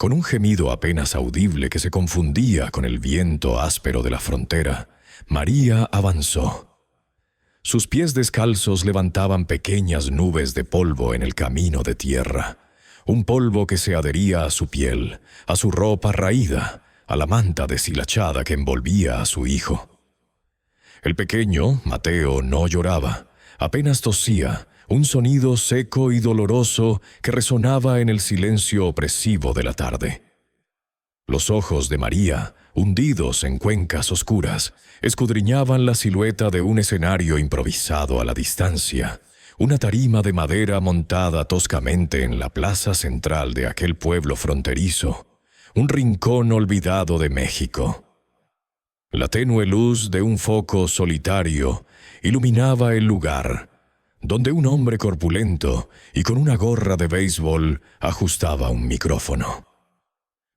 Con un gemido apenas audible que se confundía con el viento áspero de la frontera, María avanzó. Sus pies descalzos levantaban pequeñas nubes de polvo en el camino de tierra, un polvo que se adhería a su piel, a su ropa raída, a la manta deshilachada que envolvía a su hijo. El pequeño, Mateo, no lloraba, apenas tosía, un sonido seco y doloroso que resonaba en el silencio opresivo de la tarde. Los ojos de María, hundidos en cuencas oscuras, escudriñaban la silueta de un escenario improvisado a la distancia, una tarima de madera montada toscamente en la plaza central de aquel pueblo fronterizo, un rincón olvidado de México. La tenue luz de un foco solitario iluminaba el lugar, donde un hombre corpulento y con una gorra de béisbol ajustaba un micrófono.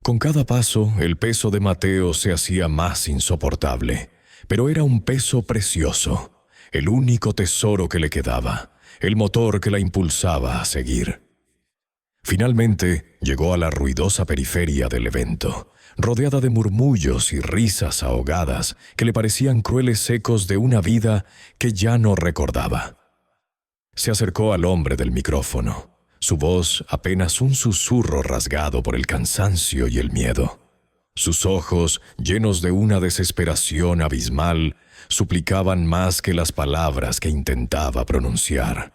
Con cada paso, el peso de Mateo se hacía más insoportable, pero era un peso precioso, el único tesoro que le quedaba, el motor que la impulsaba a seguir. Finalmente, llegó a la ruidosa periferia del evento, rodeada de murmullos y risas ahogadas que le parecían crueles ecos de una vida que ya no recordaba. Se acercó al hombre del micrófono, su voz apenas un susurro rasgado por el cansancio y el miedo. Sus ojos, llenos de una desesperación abismal, suplicaban más que las palabras que intentaba pronunciar.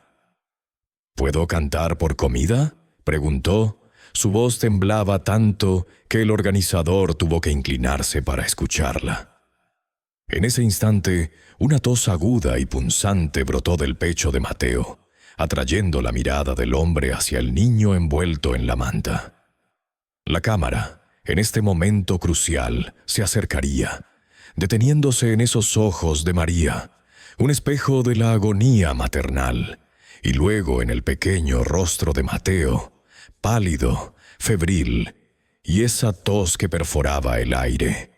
¿Puedo cantar por comida?, preguntó. Su voz temblaba tanto que el organizador tuvo que inclinarse para escucharla. En ese instante, una tos aguda y punzante brotó del pecho de Mateo, atrayendo la mirada del hombre hacia el niño envuelto en la manta. La cámara, en este momento crucial, se acercaría, deteniéndose en esos ojos de María, un espejo de la agonía maternal, y luego en el pequeño rostro de Mateo, pálido, febril, y esa tos que perforaba el aire.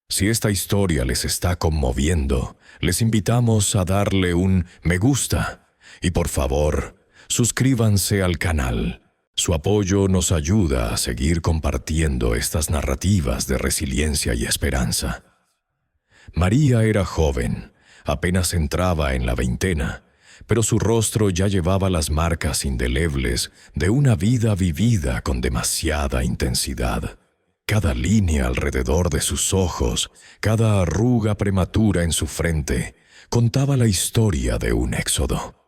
Si esta historia les está conmoviendo, les invitamos a darle un me gusta y por favor, suscríbanse al canal. Su apoyo nos ayuda a seguir compartiendo estas narrativas de resiliencia y esperanza. María era joven, apenas entraba en la veintena, pero su rostro ya llevaba las marcas indelebles de una vida vivida con demasiada intensidad. Cada línea alrededor de sus ojos, cada arruga prematura en su frente, contaba la historia de un éxodo.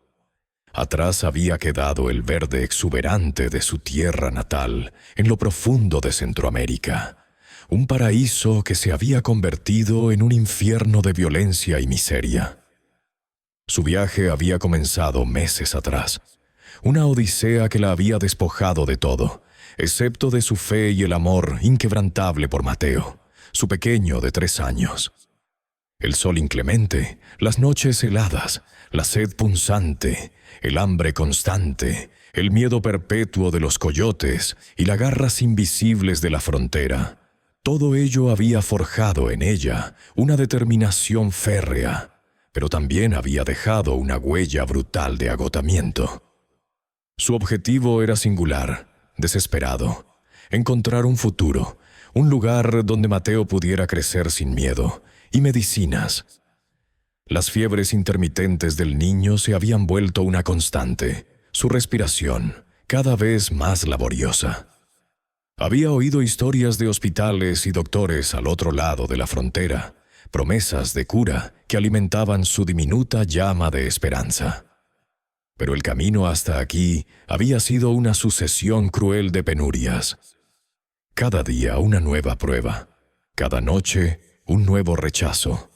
Atrás había quedado el verde exuberante de su tierra natal, en lo profundo de Centroamérica, un paraíso que se había convertido en un infierno de violencia y miseria. Su viaje había comenzado meses atrás, una odisea que la había despojado de todo, excepto de su fe y el amor inquebrantable por Mateo, su pequeño de 3 años. El sol inclemente, las noches heladas, la sed punzante, el hambre constante, el miedo perpetuo de los coyotes y las garras invisibles de la frontera, todo ello había forjado en ella una determinación férrea, pero también había dejado una huella brutal de agotamiento. Su objetivo era singular, desesperado: encontrar un futuro, un lugar donde Mateo pudiera crecer sin miedo, y medicinas. Las fiebres intermitentes del niño se habían vuelto una constante, su respiración cada vez más laboriosa. Había oído historias de hospitales y doctores al otro lado de la frontera, promesas de cura que alimentaban su diminuta llama de esperanza. Pero el camino hasta aquí había sido una sucesión cruel de penurias. Cada día una nueva prueba, cada noche un nuevo rechazo.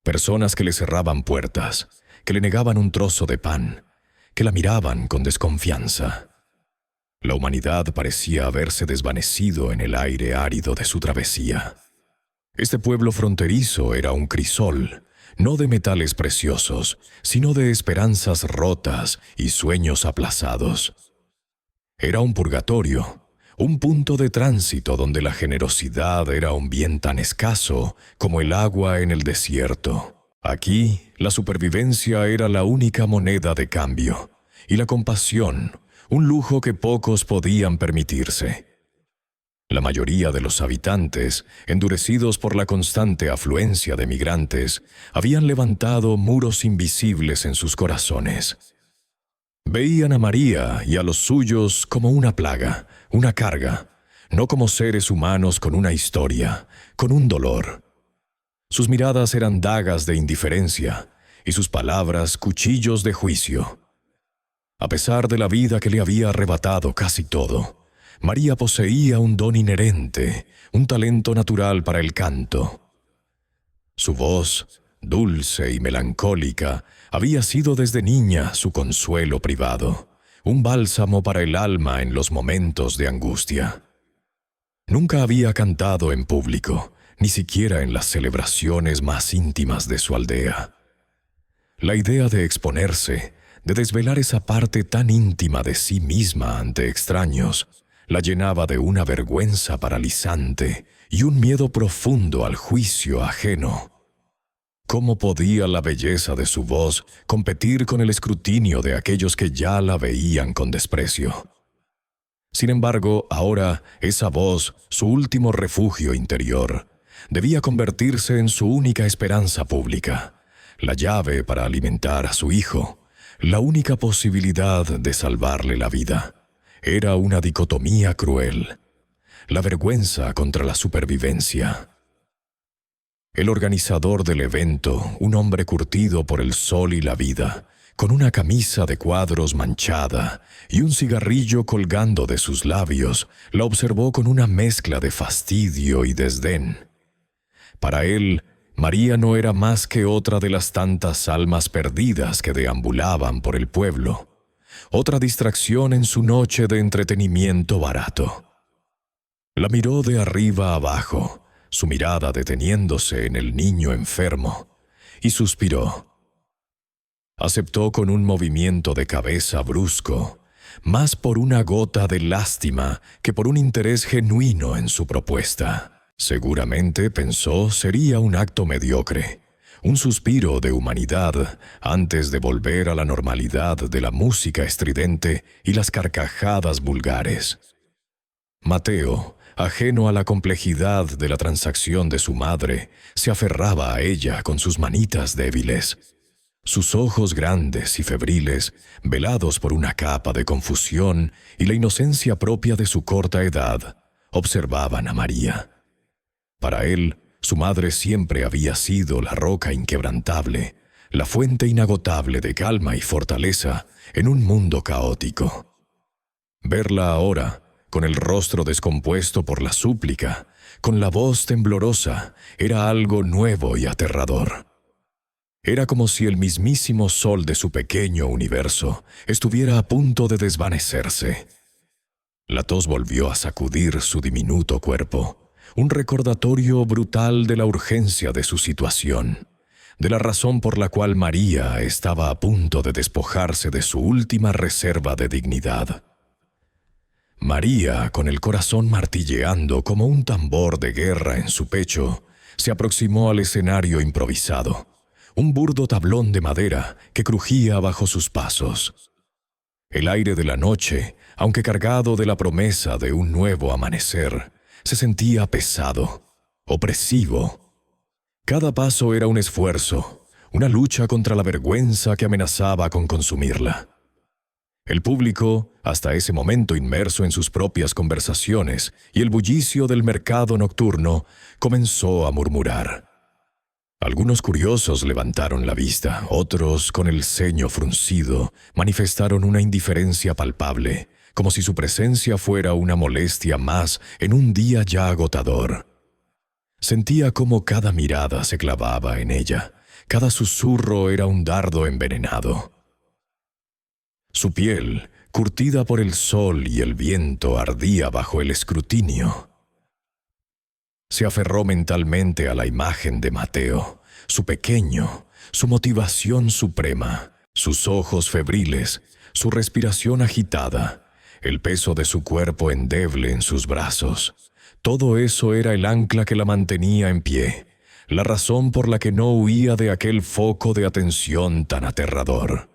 Personas que le cerraban puertas, que le negaban un trozo de pan, que la miraban con desconfianza. La humanidad parecía haberse desvanecido en el aire árido de su travesía. Este pueblo fronterizo era un crisol, no de metales preciosos, sino de esperanzas rotas y sueños aplazados. Era un purgatorio, un punto de tránsito donde la generosidad era un bien tan escaso como el agua en el desierto. Aquí, la supervivencia era la única moneda de cambio, y la compasión, un lujo que pocos podían permitirse. La mayoría de los habitantes, endurecidos por la constante afluencia de migrantes, habían levantado muros invisibles en sus corazones. Veían a María y a los suyos como una plaga, una carga, no como seres humanos con una historia, con un dolor. Sus miradas eran dagas de indiferencia y sus palabras cuchillos de juicio. A pesar de la vida que le había arrebatado casi todo, María poseía un don inherente, un talento natural para el canto. Su voz, dulce y melancólica, había sido desde niña su consuelo privado, un bálsamo para el alma en los momentos de angustia. Nunca había cantado en público, ni siquiera en las celebraciones más íntimas de su aldea. La idea de exponerse, de desvelar esa parte tan íntima de sí misma ante extraños, la llenaba de una vergüenza paralizante y un miedo profundo al juicio ajeno. ¿Cómo podía la belleza de su voz competir con el escrutinio de aquellos que ya la veían con desprecio? Sin embargo, ahora esa voz, su último refugio interior, debía convertirse en su única esperanza pública, la llave para alimentar a su hijo, la única posibilidad de salvarle la vida. Era una dicotomía cruel, la vergüenza contra la supervivencia. El organizador del evento, un hombre curtido por el sol y la vida, con una camisa de cuadros manchada y un cigarrillo colgando de sus labios, la observó con una mezcla de fastidio y desdén. Para él, María no era más que otra de las tantas almas perdidas que deambulaban por el pueblo, otra distracción en su noche de entretenimiento barato. La miró de arriba abajo, su mirada deteniéndose en el niño enfermo, y suspiró. Aceptó con un movimiento de cabeza brusco, más por una gota de lástima que por un interés genuino en su propuesta. Seguramente, pensó, sería un acto mediocre, un suspiro de humanidad antes de volver a la normalidad de la música estridente y las carcajadas vulgares. Mateo, ajeno a la complejidad de la transacción de su madre, se aferraba a ella con sus manitas débiles. Sus ojos grandes y febriles, velados por una capa de confusión y la inocencia propia de su corta edad, observaban a María. Para él, su madre siempre había sido la roca inquebrantable, la fuente inagotable de calma y fortaleza en un mundo caótico. Verla ahora, con el rostro descompuesto por la súplica, con la voz temblorosa, era algo nuevo y aterrador. Era como si el mismísimo sol de su pequeño universo estuviera a punto de desvanecerse. La tos volvió a sacudir su diminuto cuerpo, un recordatorio brutal de la urgencia de su situación, de la razón por la cual María estaba a punto de despojarse de su última reserva de dignidad. María, con el corazón martilleando como un tambor de guerra en su pecho, se aproximó al escenario improvisado, un burdo tablón de madera que crujía bajo sus pasos. El aire de la noche, aunque cargado de la promesa de un nuevo amanecer, se sentía pesado, opresivo. Cada paso era un esfuerzo, una lucha contra la vergüenza que amenazaba con consumirla. El público, hasta ese momento inmerso en sus propias conversaciones y el bullicio del mercado nocturno, comenzó a murmurar. Algunos curiosos levantaron la vista, otros, con el ceño fruncido, manifestaron una indiferencia palpable, como si su presencia fuera una molestia más en un día ya agotador. Sentía cómo cada mirada se clavaba en ella, cada susurro era un dardo envenenado. Su piel, curtida por el sol y el viento, ardía bajo el escrutinio. Se aferró mentalmente a la imagen de Mateo, su pequeño, su motivación suprema, sus ojos febriles, su respiración agitada, el peso de su cuerpo endeble en sus brazos. Todo eso era el ancla que la mantenía en pie, la razón por la que no huía de aquel foco de atención tan aterrador.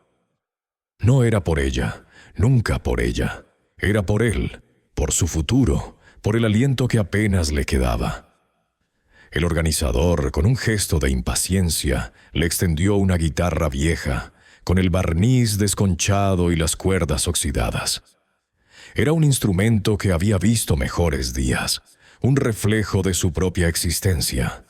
No era por ella, nunca por ella, era por él, por su futuro, por el aliento que apenas le quedaba. El organizador, con un gesto de impaciencia, le extendió una guitarra vieja, con el barniz desconchado y las cuerdas oxidadas. Era un instrumento que había visto mejores días, un reflejo de su propia existencia.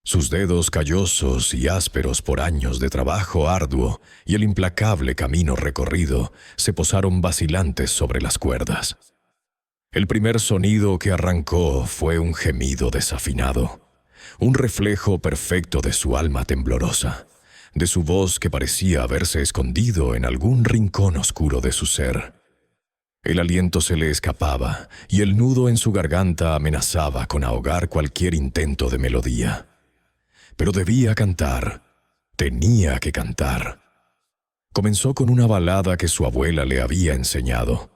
Sus dedos callosos y ásperos por años de trabajo arduo y el implacable camino recorrido se posaron vacilantes sobre las cuerdas. El primer sonido que arrancó fue un gemido desafinado, un reflejo perfecto de su alma temblorosa, de su voz que parecía haberse escondido en algún rincón oscuro de su ser. El aliento se le escapaba y el nudo en su garganta amenazaba con ahogar cualquier intento de melodía. Pero debía cantar, tenía que cantar. Comenzó con una balada que su abuela le había enseñado,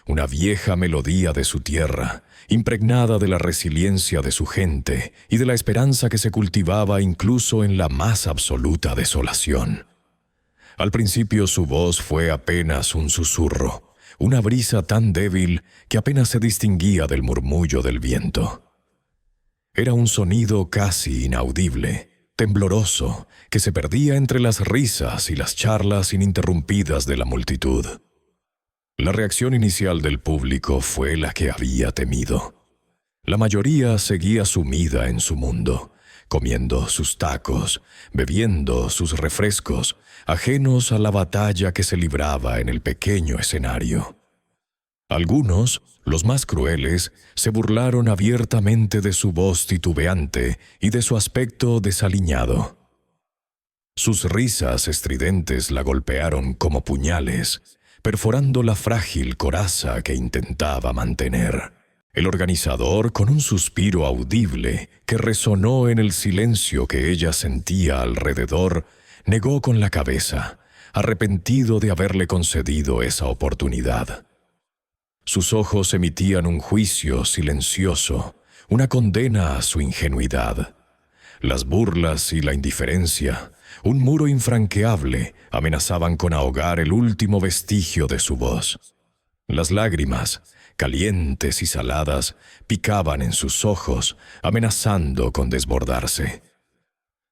una vieja melodía de su tierra, impregnada de la resiliencia de su gente y de la esperanza que se cultivaba incluso en la más absoluta desolación. Al principio su voz fue apenas un susurro, una brisa tan débil que apenas se distinguía del murmullo del viento. Era un sonido casi inaudible, tembloroso, que se perdía entre las risas y las charlas ininterrumpidas de la multitud. La reacción inicial del público fue la que había temido. La mayoría seguía sumida en su mundo, comiendo sus tacos, bebiendo sus refrescos, ajenos a la batalla que se libraba en el pequeño escenario. Algunos, los más crueles, se burlaron abiertamente de su voz titubeante y de su aspecto desaliñado. Sus risas estridentes la golpearon como puñales, perforando la frágil coraza que intentaba mantener. El organizador, con un suspiro audible que resonó en el silencio que ella sentía alrededor, negó con la cabeza, arrepentido de haberle concedido esa oportunidad. Sus ojos emitían un juicio silencioso, una condena a su ingenuidad. Las burlas y la indiferencia, un muro infranqueable, amenazaban con ahogar el último vestigio de su voz. Las lágrimas, calientes y saladas, picaban en sus ojos, amenazando con desbordarse.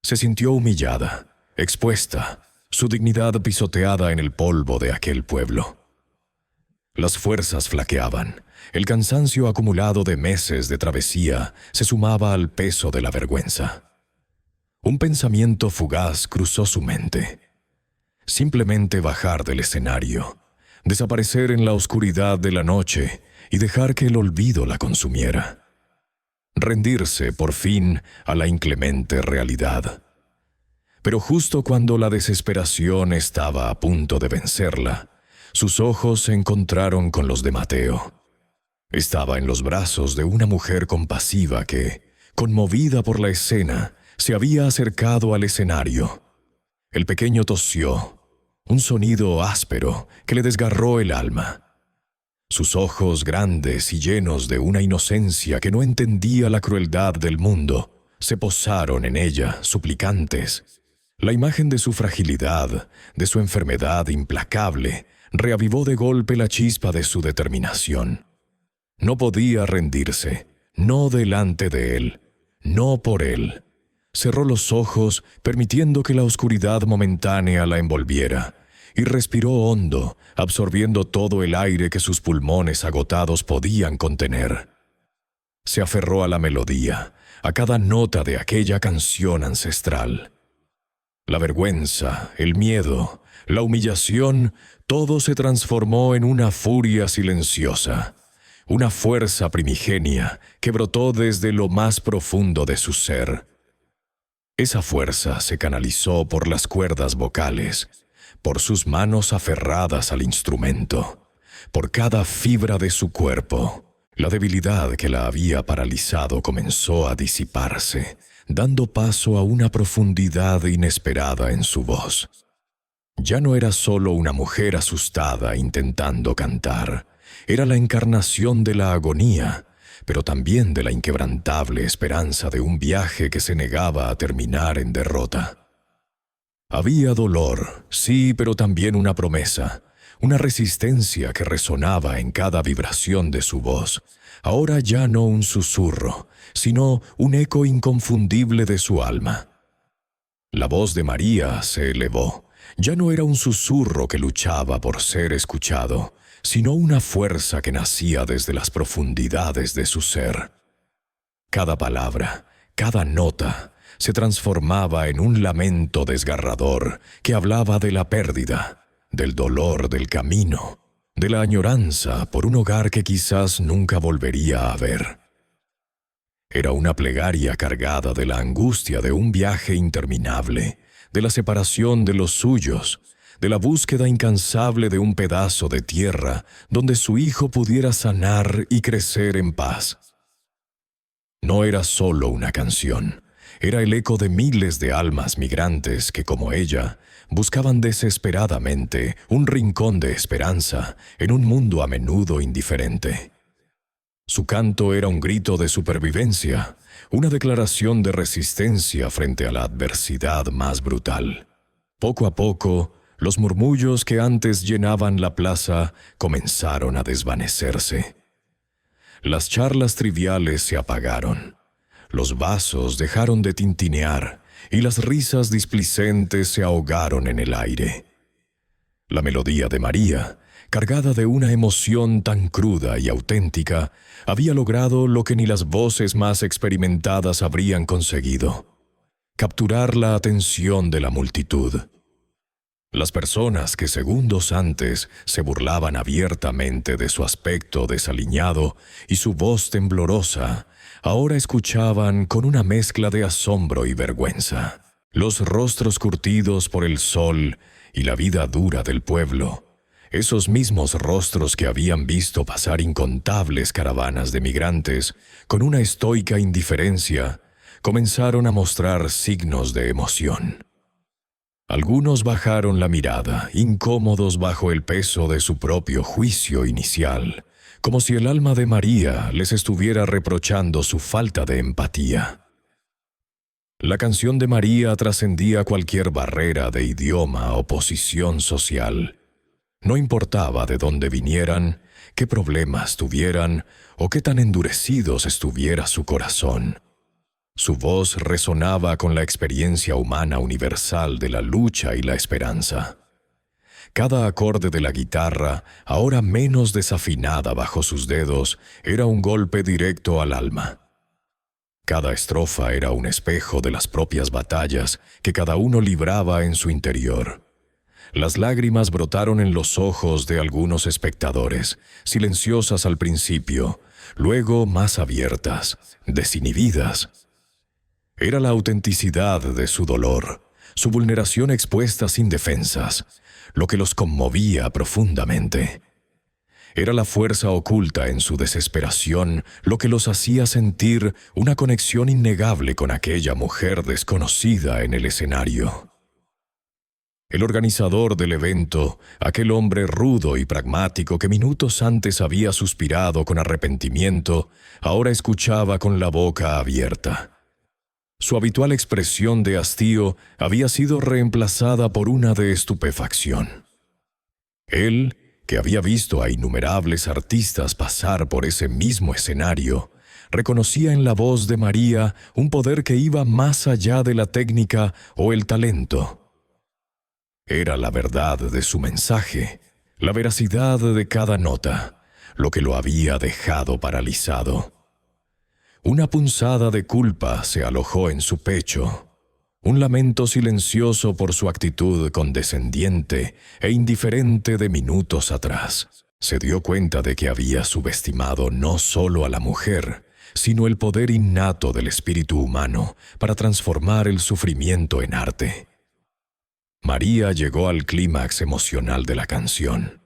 Se sintió humillada, expuesta, su dignidad pisoteada en el polvo de aquel pueblo. Las fuerzas flaqueaban, el cansancio acumulado de meses de travesía se sumaba al peso de la vergüenza. Un pensamiento fugaz cruzó su mente. Simplemente bajar del escenario, desaparecer en la oscuridad de la noche y dejar que el olvido la consumiera. Rendirse, por fin, a la inclemente realidad. Pero justo cuando la desesperación estaba a punto de vencerla, sus ojos se encontraron con los de Mateo. Estaba en los brazos de una mujer compasiva que, conmovida por la escena, se había acercado al escenario. El pequeño tosió, un sonido áspero que le desgarró el alma. Sus ojos grandes y llenos de una inocencia que no entendía la crueldad del mundo, se posaron en ella, suplicantes. La imagen de su fragilidad, de su enfermedad implacable, reavivó de golpe la chispa de su determinación. No podía rendirse, no delante de él, no por él. Cerró los ojos, permitiendo que la oscuridad momentánea la envolviera, y respiró hondo, absorbiendo todo el aire que sus pulmones agotados podían contener. Se aferró a la melodía, a cada nota de aquella canción ancestral. La vergüenza, el miedo, la humillación, todo se transformó en una furia silenciosa, una fuerza primigenia que brotó desde lo más profundo de su ser. Esa fuerza se canalizó por las cuerdas vocales, por sus manos aferradas al instrumento, por cada fibra de su cuerpo. La debilidad que la había paralizado comenzó a disiparse, dando paso a una profundidad inesperada en su voz. Ya no era solo una mujer asustada intentando cantar, era la encarnación de la agonía, pero también de la inquebrantable esperanza de un viaje que se negaba a terminar en derrota. Había dolor, sí, pero también una promesa, una resistencia que resonaba en cada vibración de su voz, ahora ya no un susurro, sino un eco inconfundible de su alma. La voz de María se elevó. Ya no era un susurro que luchaba por ser escuchado, sino una fuerza que nacía desde las profundidades de su ser. Cada palabra, cada nota, se transformaba en un lamento desgarrador que hablaba de la pérdida, del dolor del camino, de la añoranza por un hogar que quizás nunca volvería a ver. Era una plegaria cargada de la angustia de un viaje interminable, de la separación de los suyos, de la búsqueda incansable de un pedazo de tierra donde su hijo pudiera sanar y crecer en paz. No era solo una canción, era el eco de miles de almas migrantes que, como ella, buscaban desesperadamente un rincón de esperanza en un mundo a menudo indiferente. Su canto era un grito de supervivencia, una declaración de resistencia frente a la adversidad más brutal. Poco a poco, los murmullos que antes llenaban la plaza comenzaron a desvanecerse. Las charlas triviales se apagaron, los vasos dejaron de tintinear y las risas displicentes se ahogaron en el aire. La melodía de María, cargada de una emoción tan cruda y auténtica, había logrado lo que ni las voces más experimentadas habrían conseguido: capturar la atención de la multitud. Las personas que segundos antes se burlaban abiertamente de su aspecto desaliñado y su voz temblorosa, ahora escuchaban con una mezcla de asombro y vergüenza. Los rostros curtidos por el sol y la vida dura del pueblo, esos mismos rostros que habían visto pasar incontables caravanas de migrantes con una estoica indiferencia, comenzaron a mostrar signos de emoción. Algunos bajaron la mirada, incómodos bajo el peso de su propio juicio inicial, como si el alma de María les estuviera reprochando su falta de empatía. La canción de María trascendía cualquier barrera de idioma o posición social. No importaba de dónde vinieran, qué problemas tuvieran o qué tan endurecidos estuviera su corazón. Su voz resonaba con la experiencia humana universal de la lucha y la esperanza. Cada acorde de la guitarra, ahora menos desafinada bajo sus dedos, era un golpe directo al alma. Cada estrofa era un espejo de las propias batallas que cada uno libraba en su interior. Las lágrimas brotaron en los ojos de algunos espectadores, silenciosas al principio, luego más abiertas, desinhibidas. Era la autenticidad de su dolor, su vulneración expuesta sin defensas, lo que los conmovía profundamente. Era la fuerza oculta en su desesperación lo que los hacía sentir una conexión innegable con aquella mujer desconocida en el escenario. El organizador del evento, aquel hombre rudo y pragmático que minutos antes había suspirado con arrepentimiento, ahora escuchaba con la boca abierta. Su habitual expresión de hastío había sido reemplazada por una de estupefacción. Él, que había visto a innumerables artistas pasar por ese mismo escenario, reconocía en la voz de María un poder que iba más allá de la técnica o el talento. Era la verdad de su mensaje, la veracidad de cada nota, lo que lo había dejado paralizado. Una punzada de culpa se alojó en su pecho, un lamento silencioso por su actitud condescendiente e indiferente de minutos atrás. Se dio cuenta de que había subestimado no solo a la mujer, sino el poder innato del espíritu humano para transformar el sufrimiento en arte. María llegó al clímax emocional de la canción.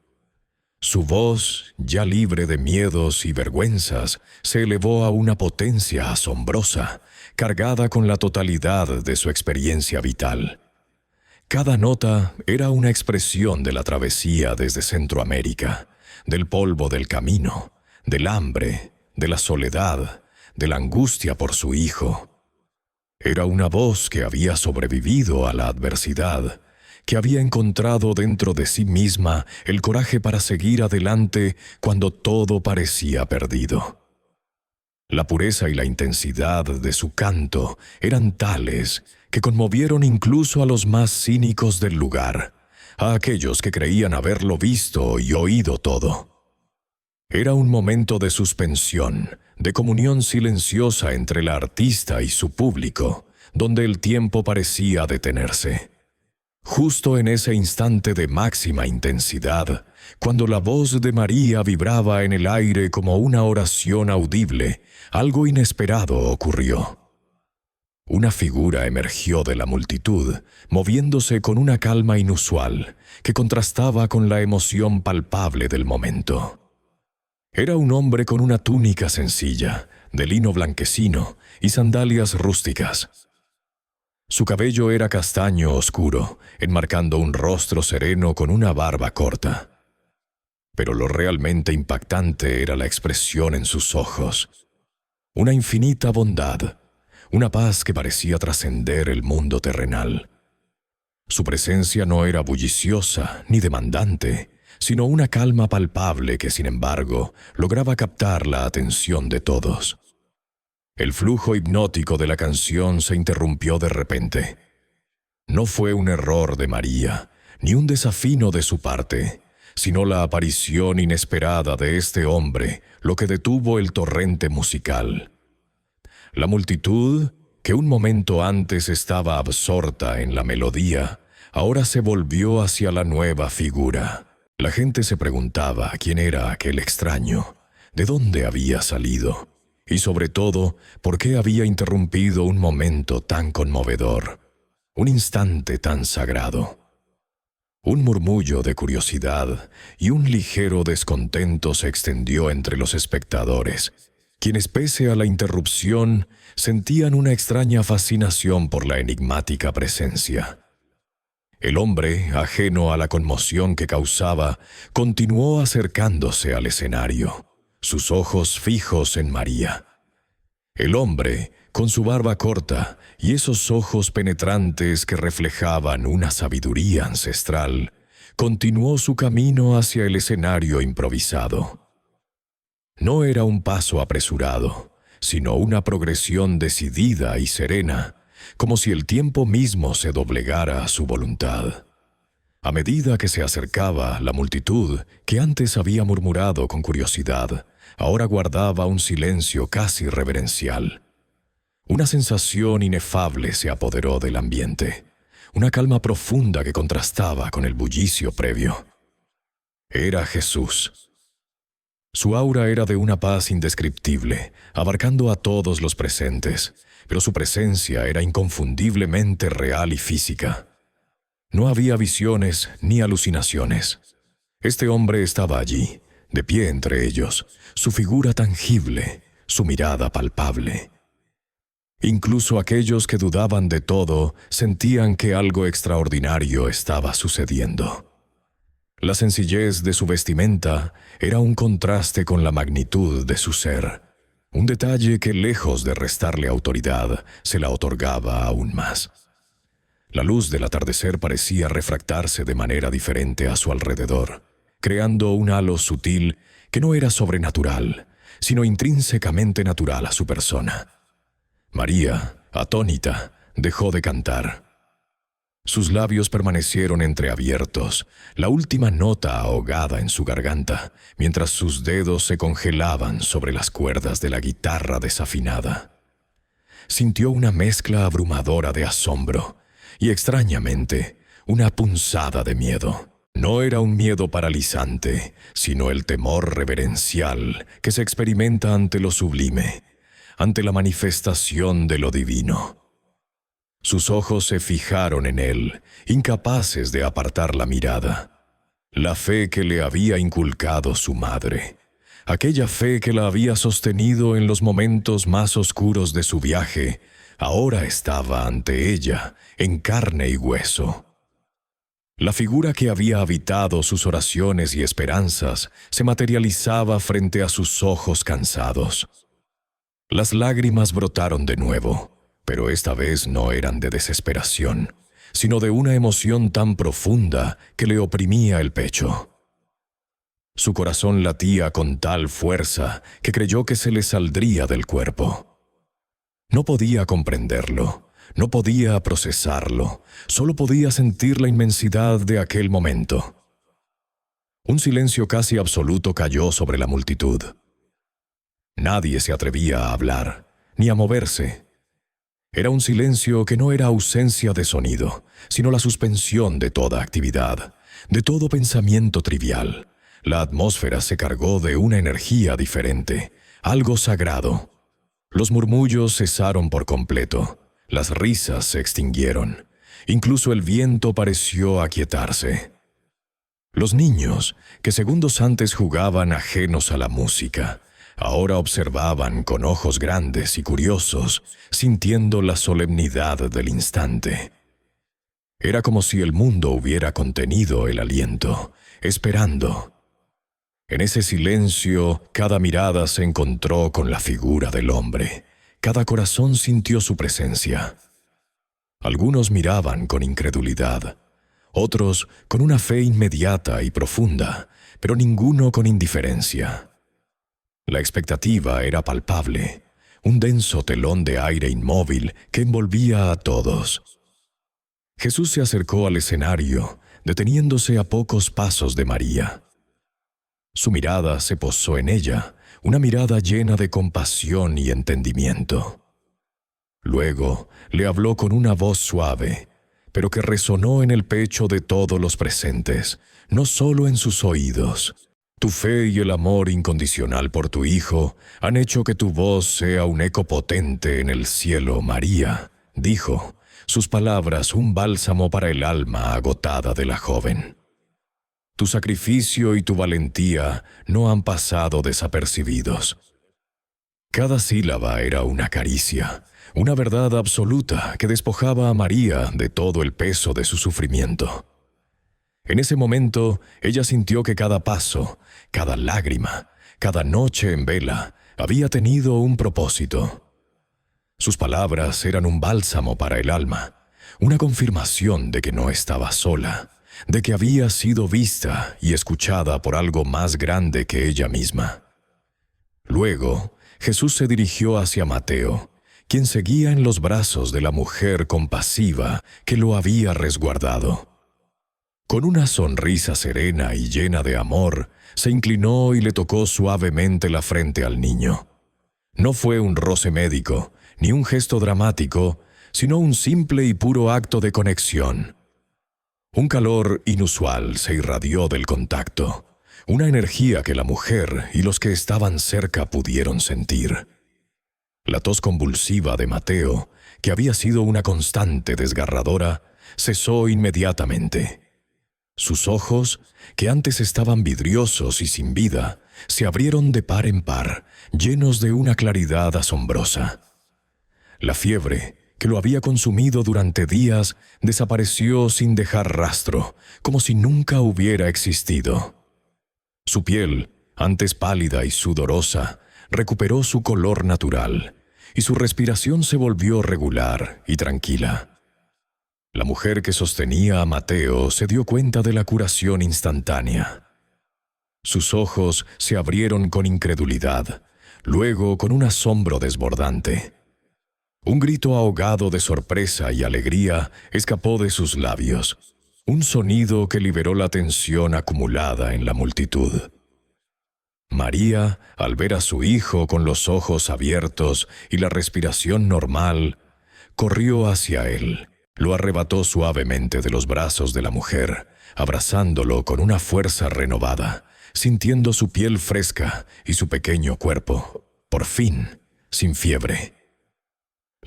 Su voz, ya libre de miedos y vergüenzas, se elevó a una potencia asombrosa, cargada con la totalidad de su experiencia vital. Cada nota era una expresión de la travesía desde Centroamérica, del polvo del camino, del hambre, de la soledad, de la angustia por su hijo. Era una voz que había sobrevivido a la adversidad, que había encontrado dentro de sí misma el coraje para seguir adelante cuando todo parecía perdido. La pureza y la intensidad de su canto eran tales que conmovieron incluso a los más cínicos del lugar, a aquellos que creían haberlo visto y oído todo. Era un momento de suspensión, de comunión silenciosa entre la artista y su público, donde el tiempo parecía detenerse. Justo en ese instante de máxima intensidad, cuando la voz de María vibraba en el aire como una oración audible, algo inesperado ocurrió. Una figura emergió de la multitud, moviéndose con una calma inusual, que contrastaba con la emoción palpable del momento. Era un hombre con una túnica sencilla, de lino blanquecino y sandalias rústicas. Su cabello era castaño oscuro, enmarcando un rostro sereno con una barba corta. Pero lo realmente impactante era la expresión en sus ojos. Una infinita bondad, una paz que parecía trascender el mundo terrenal. Su presencia no era bulliciosa ni demandante, sino una calma palpable que, sin embargo, lograba captar la atención de todos. El flujo hipnótico de la canción se interrumpió de repente. No fue un error de María, ni un desafío de su parte, sino la aparición inesperada de este hombre lo que detuvo el torrente musical. La multitud, que un momento antes estaba absorta en la melodía, ahora se volvió hacia la nueva figura. La gente se preguntaba quién era aquel extraño, de dónde había salido. Y sobre todo, ¿por qué había interrumpido un momento tan conmovedor, un instante tan sagrado? Un murmullo de curiosidad y un ligero descontento se extendió entre los espectadores, quienes pese a la interrupción sentían una extraña fascinación por la enigmática presencia. El hombre, ajeno a la conmoción que causaba, continuó acercándose al escenario, sus ojos fijos en María. El hombre, con su barba corta y esos ojos penetrantes que reflejaban una sabiduría ancestral, continuó su camino hacia el escenario improvisado. No era un paso apresurado, sino una progresión decidida y serena, como si el tiempo mismo se doblegara a su voluntad. A medida que se acercaba, la multitud, que antes había murmurado con curiosidad, ahora guardaba un silencio casi reverencial. Una sensación inefable se apoderó del ambiente, una calma profunda que contrastaba con el bullicio previo. Era Jesús. Su aura era de una paz indescriptible, abarcando a todos los presentes, pero su presencia era inconfundiblemente real y física. No había visiones ni alucinaciones. Este hombre estaba allí, de pie entre ellos, su figura tangible, su mirada palpable. Incluso aquellos que dudaban de todo sentían que algo extraordinario estaba sucediendo. La sencillez de su vestimenta era un contraste con la magnitud de su ser, un detalle que, lejos de restarle autoridad, se la otorgaba aún más. La luz del atardecer parecía refractarse de manera diferente a su alrededor, creando un halo sutil que no era sobrenatural, sino intrínsecamente natural a su persona. María, atónita, dejó de cantar. Sus labios permanecieron entreabiertos, la última nota ahogada en su garganta, mientras sus dedos se congelaban sobre las cuerdas de la guitarra desafinada. Sintió una mezcla abrumadora de asombro y, extrañamente, una punzada de miedo. No era un miedo paralizante, sino el temor reverencial que se experimenta ante lo sublime, ante la manifestación de lo divino. Sus ojos se fijaron en él, incapaces de apartar la mirada. La fe que le había inculcado su madre, aquella fe que la había sostenido en los momentos más oscuros de su viaje, ahora estaba ante ella, en carne y hueso. La figura que había habitado sus oraciones y esperanzas se materializaba frente a sus ojos cansados. Las lágrimas brotaron de nuevo, pero esta vez no eran de desesperación, sino de una emoción tan profunda que le oprimía el pecho. Su corazón latía con tal fuerza que creyó que se le saldría del cuerpo. No podía comprenderlo, no podía procesarlo, solo podía sentir la inmensidad de aquel momento. Un silencio casi absoluto cayó sobre la multitud. Nadie se atrevía a hablar, ni a moverse. Era un silencio que no era ausencia de sonido, sino la suspensión de toda actividad, de todo pensamiento trivial. La atmósfera se cargó de una energía diferente, algo sagrado. Los murmullos cesaron por completo, las risas se extinguieron, incluso el viento pareció aquietarse. Los niños, que segundos antes jugaban ajenos a la música, ahora observaban con ojos grandes y curiosos, sintiendo la solemnidad del instante. Era como si el mundo hubiera contenido el aliento, esperando. En ese silencio, cada mirada se encontró con la figura del hombre. Cada corazón sintió su presencia. Algunos miraban con incredulidad, otros con una fe inmediata y profunda, pero ninguno con indiferencia. La expectativa era palpable, un denso telón de aire inmóvil que envolvía a todos. Jesús se acercó al escenario, deteniéndose a pocos pasos de María. Su mirada se posó en ella, una mirada llena de compasión y entendimiento. Luego le habló con una voz suave, pero que resonó en el pecho de todos los presentes, no solo en sus oídos. Tu fe y el amor incondicional por tu Hijo han hecho que tu voz sea un eco potente en el cielo, María, dijo, sus palabras un bálsamo para el alma agotada de la joven. Tu sacrificio y tu valentía no han pasado desapercibidos. Cada sílaba era una caricia, una verdad absoluta que despojaba a María de todo el peso de su sufrimiento. En ese momento, ella sintió que cada paso, cada lágrima, cada noche en vela, había tenido un propósito. Sus palabras eran un bálsamo para el alma, una confirmación de que no estaba sola, de que había sido vista y escuchada por algo más grande que ella misma. Luego, Jesús se dirigió hacia Mateo, quien seguía en los brazos de la mujer compasiva que lo había resguardado. Con una sonrisa serena y llena de amor, se inclinó y le tocó suavemente la frente al niño. No fue un roce médico, ni un gesto dramático, sino un simple y puro acto de conexión. Un calor inusual se irradió del contacto, una energía que la mujer y los que estaban cerca pudieron sentir. La tos convulsiva de Mateo, que había sido una constante desgarradora, cesó inmediatamente. Sus ojos, que antes estaban vidriosos y sin vida, se abrieron de par en par, llenos de una claridad asombrosa. La fiebre, que lo había consumido durante días, desapareció sin dejar rastro, como si nunca hubiera existido. Su piel, antes pálida y sudorosa, recuperó su color natural, y su respiración se volvió regular y tranquila. La mujer que sostenía a Mateo se dio cuenta de la curación instantánea. Sus ojos se abrieron con incredulidad, luego con un asombro desbordante. Un grito ahogado de sorpresa y alegría escapó de sus labios, un sonido que liberó la tensión acumulada en la multitud. María, al ver a su hijo con los ojos abiertos y la respiración normal, corrió hacia él, lo arrebató suavemente de los brazos de la mujer, abrazándolo con una fuerza renovada, sintiendo su piel fresca y su pequeño cuerpo, por fin, sin fiebre.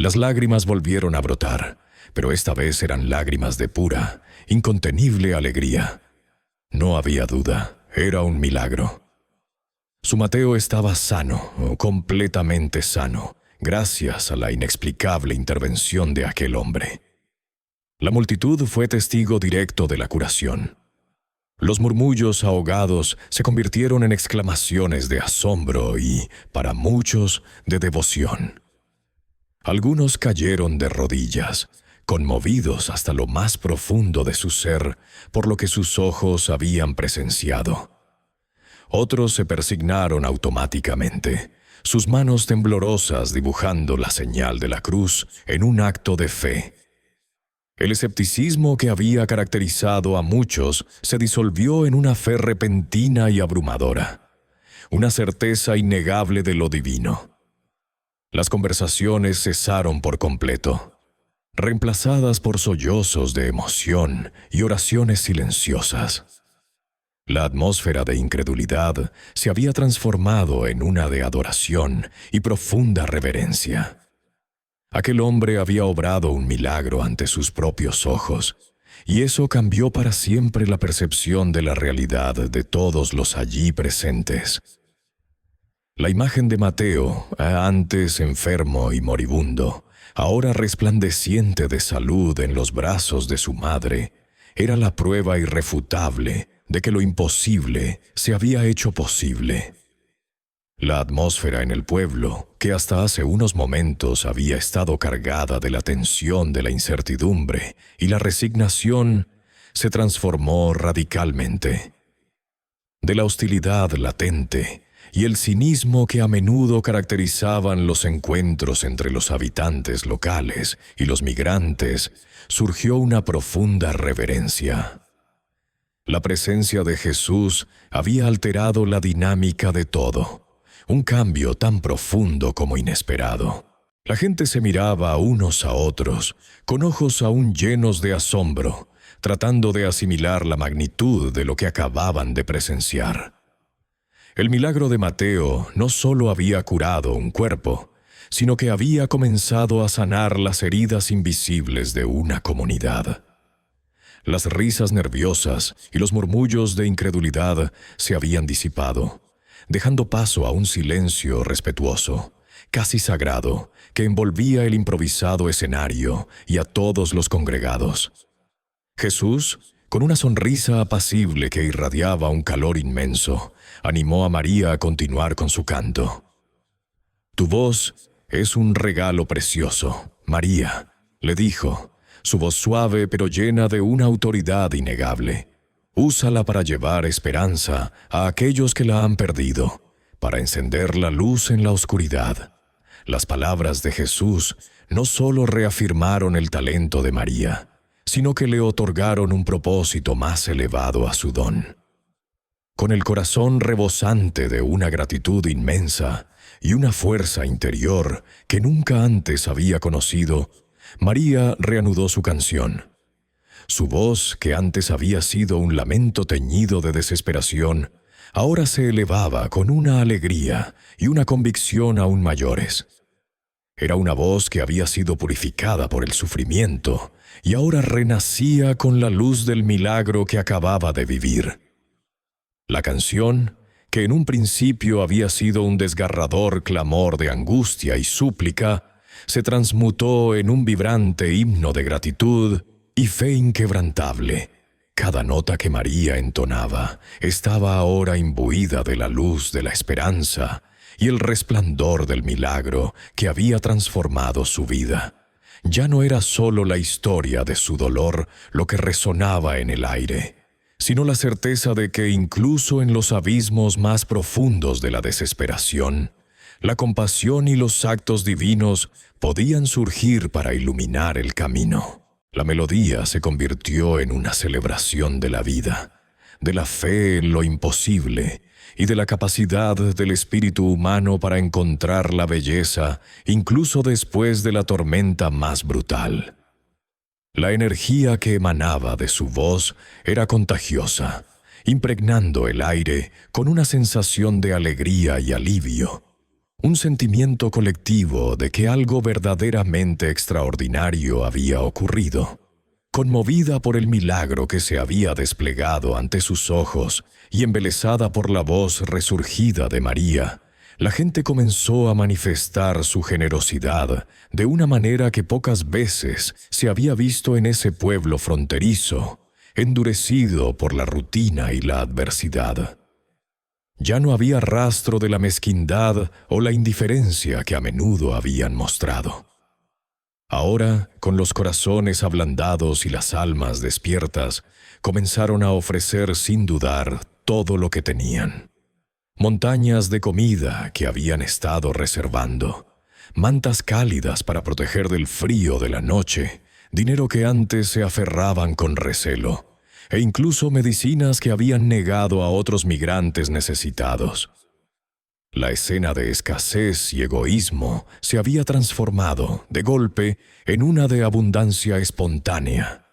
Las lágrimas volvieron a brotar, pero esta vez eran lágrimas de pura, incontenible alegría. No había duda, era un milagro. Su Mateo estaba sano, completamente sano, gracias a la inexplicable intervención de aquel hombre. La multitud fue testigo directo de la curación. Los murmullos ahogados se convirtieron en exclamaciones de asombro y, para muchos, de devoción. Algunos cayeron de rodillas, conmovidos hasta lo más profundo de su ser por lo que sus ojos habían presenciado. Otros se persignaron automáticamente, sus manos temblorosas dibujando la señal de la cruz en un acto de fe. El escepticismo que había caracterizado a muchos se disolvió en una fe repentina y abrumadora, una certeza innegable de lo divino. Las conversaciones cesaron por completo, reemplazadas por sollozos de emoción y oraciones silenciosas. La atmósfera de incredulidad se había transformado en una de adoración y profunda reverencia. Aquel hombre había obrado un milagro ante sus propios ojos, y eso cambió para siempre la percepción de la realidad de todos los allí presentes. La imagen de Mateo, antes enfermo y moribundo, ahora resplandeciente de salud en los brazos de su madre, era la prueba irrefutable de que lo imposible se había hecho posible. La atmósfera en el pueblo, que hasta hace unos momentos había estado cargada de la tensión de la incertidumbre y la resignación, se transformó radicalmente. De la hostilidad latente y el cinismo que a menudo caracterizaban los encuentros entre los habitantes locales y los migrantes, surgió una profunda reverencia. La presencia de Jesús había alterado la dinámica de todo, un cambio tan profundo como inesperado. La gente se miraba unos a otros, con ojos aún llenos de asombro, tratando de asimilar la magnitud de lo que acababan de presenciar. El milagro de Mateo no solo había curado un cuerpo, sino que había comenzado a sanar las heridas invisibles de una comunidad. Las risas nerviosas y los murmullos de incredulidad se habían disipado, dejando paso a un silencio respetuoso, casi sagrado, que envolvía el improvisado escenario y a todos los congregados. Jesús, con una sonrisa apacible que irradiaba un calor inmenso, animó a María a continuar con su canto. «Tu voz es un regalo precioso, María», le dijo, su voz suave pero llena de una autoridad innegable. «Úsala para llevar esperanza a aquellos que la han perdido, para encender la luz en la oscuridad». Las palabras de Jesús no solo reafirmaron el talento de María, sino que le otorgaron un propósito más elevado a su don. Con el corazón rebosante de una gratitud inmensa y una fuerza interior que nunca antes había conocido, María reanudó su canción. Su voz, que antes había sido un lamento teñido de desesperación, ahora se elevaba con una alegría y una convicción aún mayores. Era una voz que había sido purificada por el sufrimiento y ahora renacía con la luz del milagro que acababa de vivir. La canción, que en un principio había sido un desgarrador clamor de angustia y súplica, se transmutó en un vibrante himno de gratitud y fe inquebrantable. Cada nota que María entonaba estaba ahora imbuida de la luz de la esperanza y el resplandor del milagro que había transformado su vida. Ya no era solo la historia de su dolor lo que resonaba en el aire, sino la certeza de que incluso en los abismos más profundos de la desesperación, la compasión y los actos divinos podían surgir para iluminar el camino. La melodía se convirtió en una celebración de la vida, de la fe en lo imposible y de la capacidad del espíritu humano para encontrar la belleza incluso después de la tormenta más brutal. La energía que emanaba de su voz era contagiosa, impregnando el aire con una sensación de alegría y alivio, un sentimiento colectivo de que algo verdaderamente extraordinario había ocurrido. Conmovida por el milagro que se había desplegado ante sus ojos y embelesada por la voz resurgida de María, la gente comenzó a manifestar su generosidad de una manera que pocas veces se había visto en ese pueblo fronterizo, endurecido por la rutina y la adversidad. Ya no había rastro de la mezquindad o la indiferencia que a menudo habían mostrado. Ahora, con los corazones ablandados y las almas despiertas, comenzaron a ofrecer sin dudar todo lo que tenían. montañas de comida que habían estado reservando, mantas cálidas para proteger del frío de la noche, dinero que antes se aferraban con recelo, e incluso medicinas que habían negado a otros migrantes necesitados. La escena de escasez y egoísmo se había transformado, de golpe, en una de abundancia espontánea.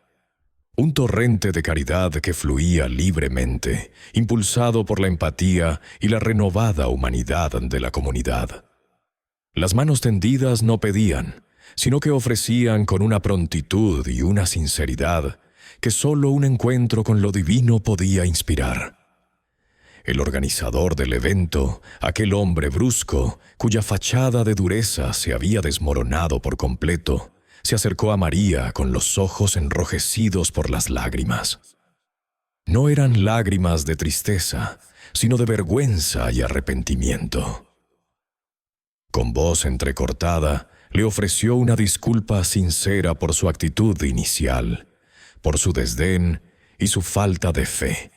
Un torrente de caridad que fluía libremente, impulsado por la empatía y la renovada humanidad de la comunidad. Las manos tendidas no pedían, sino que ofrecían con una prontitud y una sinceridad que solo un encuentro con lo divino podía inspirar. El organizador del evento, aquel hombre brusco, cuya fachada de dureza se había desmoronado por completo, se acercó a María con los ojos enrojecidos por las lágrimas. No eran lágrimas de tristeza, sino de vergüenza y arrepentimiento. Con voz entrecortada, le ofreció una disculpa sincera por su actitud inicial, por su desdén y su falta de fe.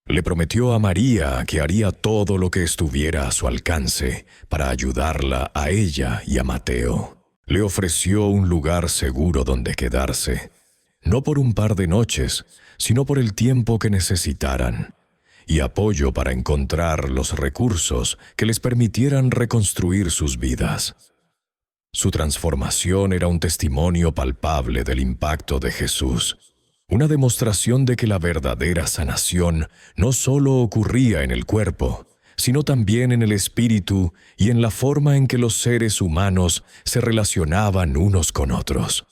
Le prometió a María que haría todo lo que estuviera a su alcance para ayudarla a ella y a Mateo. Le ofreció un lugar seguro donde quedarse, no por un par de noches, sino por el tiempo que necesitaran, y apoyo para encontrar los recursos que les permitieran reconstruir sus vidas. Su transformación era un testimonio palpable del impacto de Jesús, una demostración de que la verdadera sanación no solo ocurría en el cuerpo, sino también en el espíritu y en la forma en que los seres humanos se relacionaban unos con otros.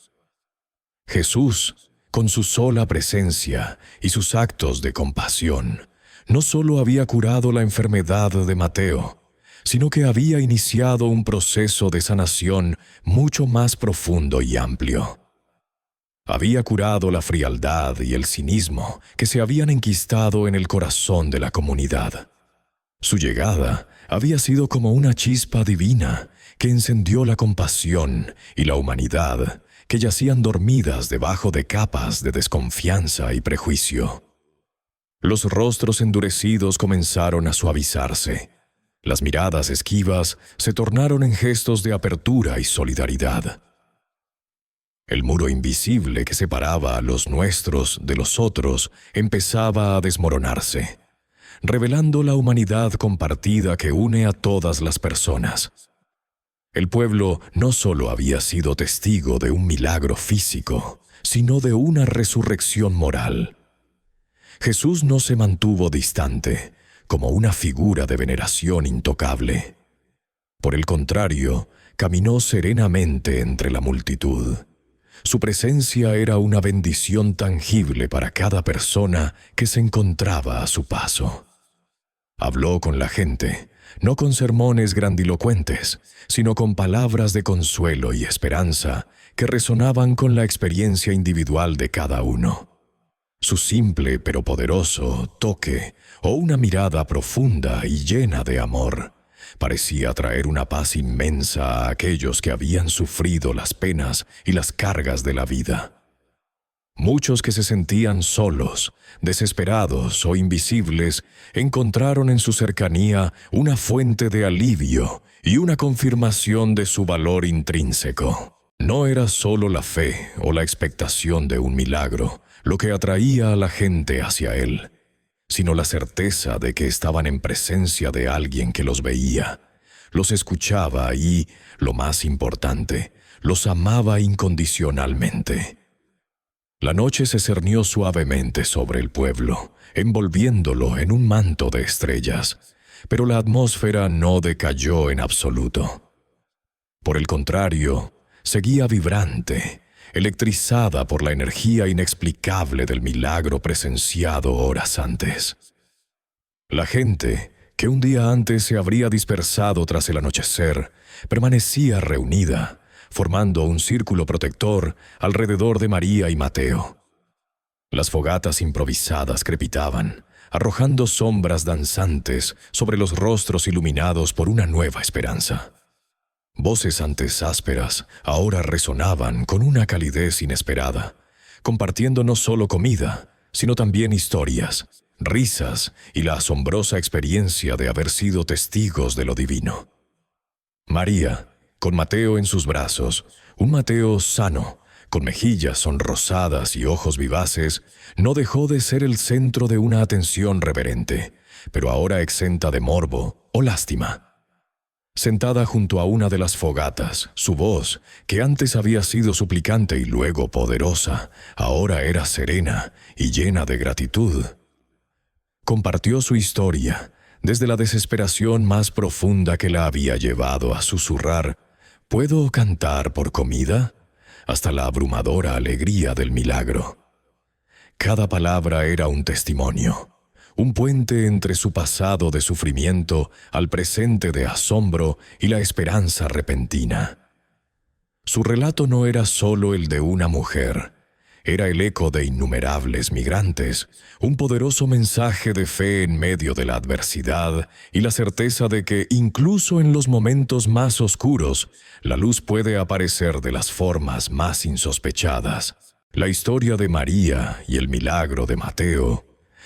Jesús, con su sola presencia y sus actos de compasión, no solo había curado la enfermedad de Mateo, sino que había iniciado un proceso de sanación mucho más profundo y amplio. Había curado la frialdad y el cinismo que se habían enquistado en el corazón de la comunidad. Su llegada había sido como una chispa divina que encendió la compasión y la humanidad que yacían dormidas debajo de capas de desconfianza y prejuicio. Los rostros endurecidos comenzaron a suavizarse. Las miradas esquivas se tornaron en gestos de apertura y solidaridad. El muro invisible que separaba a los nuestros de los otros empezaba a desmoronarse, revelando la humanidad compartida que une a todas las personas. El pueblo no solo había sido testigo de un milagro físico, sino de una resurrección moral. Jesús no se mantuvo distante, como una figura de veneración intocable. Por el contrario, caminó serenamente entre la multitud. Su presencia era una bendición tangible para cada persona que se encontraba a su paso. Habló con la gente, no con sermones grandilocuentes, sino con palabras de consuelo y esperanza que resonaban con la experiencia individual de cada uno. Su simple pero poderoso toque o una mirada profunda y llena de amor parecía traer una paz inmensa a aquellos que habían sufrido las penas y las cargas de la vida. Muchos que se sentían solos, desesperados o invisibles encontraron en su cercanía una fuente de alivio y una confirmación de su valor intrínseco. No era solo la fe o la expectación de un milagro lo que atraía a la gente hacia él, sino la certeza de que estaban en presencia de alguien que los veía, los escuchaba y, lo más importante, los amaba incondicionalmente. La noche se cernió suavemente sobre el pueblo, envolviéndolo en un manto de estrellas, pero la atmósfera no decayó en absoluto. Por el contrario, seguía vibrante, electrizada por la energía inexplicable del milagro presenciado horas antes. La gente, que un día antes se habría dispersado tras el anochecer, permanecía reunida, formando un círculo protector alrededor de María y Mateo. Las fogatas improvisadas crepitaban, arrojando sombras danzantes sobre los rostros iluminados por una nueva esperanza. Voces antes ásperas ahora resonaban con una calidez inesperada, compartiendo no solo comida, sino también historias, risas y la asombrosa experiencia de haber sido testigos de lo divino. María, con Mateo en sus brazos, un Mateo sano, con mejillas sonrosadas y ojos vivaces, no dejó de ser el centro de una atención reverente, pero ahora exenta de morbo o lástima. Sentada junto a una de las fogatas, su voz, que antes había sido suplicante y luego poderosa, ahora era serena y llena de gratitud. Compartió su historia, desde la desesperación más profunda que la había llevado a susurrar, ¿puedo cantar por comida?, hasta la abrumadora alegría del milagro. Cada palabra era un testimonio, un puente entre su pasado de sufrimiento al presente de asombro y la esperanza repentina. Su relato no era solo el de una mujer, era el eco de innumerables migrantes, un poderoso mensaje de fe en medio de la adversidad y la certeza de que, incluso en los momentos más oscuros, la luz puede aparecer de las formas más insospechadas. La historia de María y el milagro de Mateo